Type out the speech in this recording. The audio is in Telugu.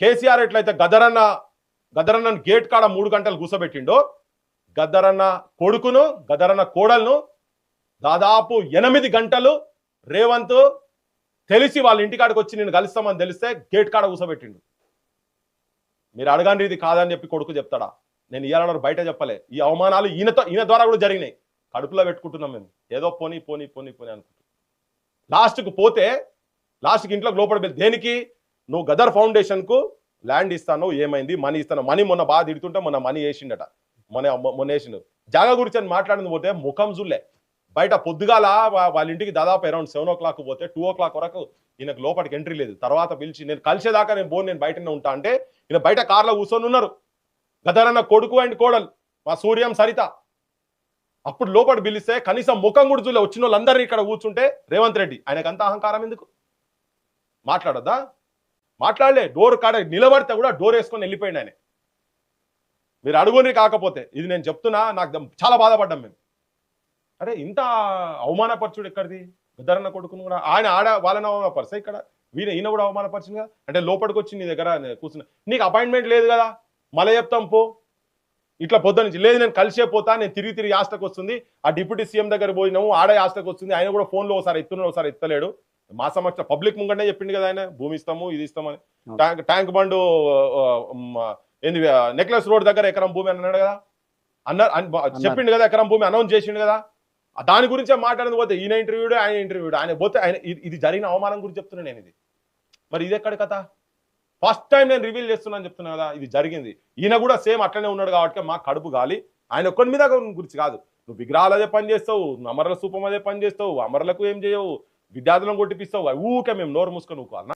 కేసీఆర్ ఎట్లయితే గదరన్న గేట్ కాడ 3 గంటలు కూసబెట్టిండో గద్దరన్న కొడుకును గద్దరన్న కోడలను దాదాపు 8 గంటలు రేవంత్ తెలిసి వాళ్ళ ఇంటికాడికి వచ్చి నేను కలుస్తామని తెలిస్తే గేట్ కాడ కూసబెట్టిండు. మీరు అడగండి ఇది కాదని చెప్పి కొడుకు చెప్తాడా? నేను ఇయ్యాలన్నారు బయట చెప్పలే. ఈ అవమానాలు ఈయన ద్వారా కూడా జరిగినాయి. కడుపులో పెట్టుకుంటున్నాం మేము. ఏదో పోనీ పోనీ పోనీ పోనీ అనుకుంటున్నాం. లాస్ట్కి ఇంట్లోకి లోపడి దేనికి? నువ్వు గదర్ ఫౌండేషన్కు ల్యాండ్ ఇస్తాను, ఏమైంది? మనీ ఇస్తాను. మనీ మొన్న బాగా తిడుతుంటే మొన్న మనీ వేసిండట. మొన్న వేసిండు. జాగా గురించి అని మాట్లాడింది పోతే ముఖం జుల్లే. బయట పొద్దుగాల వాళ్ళ ఇంటికి దాదాపు అరౌండ్ 7 o'clock పోతే 2 o'clock వరకు ఈయనకు లోపలికి ఎంట్రీ లేదు. తర్వాత పిలిచి నేను కలిసేదాకా నేను బయటనే ఉంటా అంటే ఈయన బయట కార్లో కూర్చొని ఉన్నారు. గదరన్న కొడుకు అండ్ కోడలు మా సూర్యం సరిత. అప్పుడు లోపలి పిలిస్తే కనీసం ముఖం కూడా చూలే. వచ్చిన వాళ్ళందరినీ ఇక్కడ కూర్చుంటే రేవంత్ రెడ్డి ఆయనకంత అహంకారం ఎందుకు? మాట్లాడద్దా? మాట్లాడలే. డోర్ కాడ నిలబడితే కూడా డోర్ వేసుకొని వెళ్ళిపోయింది ఆయన. మీరు అడుగుని కాకపోతే ఇది నేను చెప్తున్నా. నాకు చాలా బాధపడ్డాం మేము. అరే ఇంత అవమానపరచుడు ఎక్కడిది? గద్దరన్న కొడుకును కూడా ఆయన వాళ్ళని అవమానపరిస్తే ఇక్కడ ఈయన కూడా అవమానపరిచింది కదా. అంటే లోపలికి వచ్చి నీ దగ్గర కూర్చున్నా. నీకు అపాయింట్మెంట్ లేదు కదా, మళ్ళీ చెప్తాం పో. ఇట్లా పొద్దు నుంచి లేదు నేను కలిసే పోతా, నేను తిరిగి ఆస్తకు వస్తుంది. ఆ డిప్యూటీ సీఎం దగ్గర పోయినాము, ఆడే ఆస్తకు వస్తుంది. ఆయన కూడా ఫోన్లో ఒకసారి ఎత్తున్నాడు, ఒకసారి ఎత్తలేడు. మా సమక్ష పబ్లిక్ ముంగనే చెప్పిండు కదా ఆయన భూమి ఇస్తాము ఇది ఇస్తామని. ట్యాంక్ బండ్ ఏంది నెక్లెస్ రోడ్ దగ్గర ఎకరం భూమి అన్నాడు కదా, చెప్పిండు కదా, ఎకరం భూమి అనౌన్స్ చేసిండు కదా. దాని గురించే మాట్లాడింది. పోతే ఈయన ఇంటర్వ్యూడు ఆయన పోతే ఆయన ఇది జరిగిన అవమానం గురించి చెప్తున్నా నేను. ఇది మరి ఇది ఎక్కడి కథ? ఫస్ట్ టైం నేను రివీల్ చేస్తున్నాను చెప్తున్నా కదా, ఇది జరిగింది. ఈయన కూడా సేమ్ అట్లనే ఉన్నాడు కాబట్టి మా కడుపు గాలి. ఆయన ఒక్కడి మీద గురించి కాదు. నువ్వు విగ్రహాలు అదే పని చేస్తావు, అమరల స్థూపం అదే పని చేస్తావు, అమరలకు ఏం చేయవు, విద్యార్థులను కొట్టిపిస్తావు. ఊకే మేము నోరు మూసుకొని ఊకోవాలి.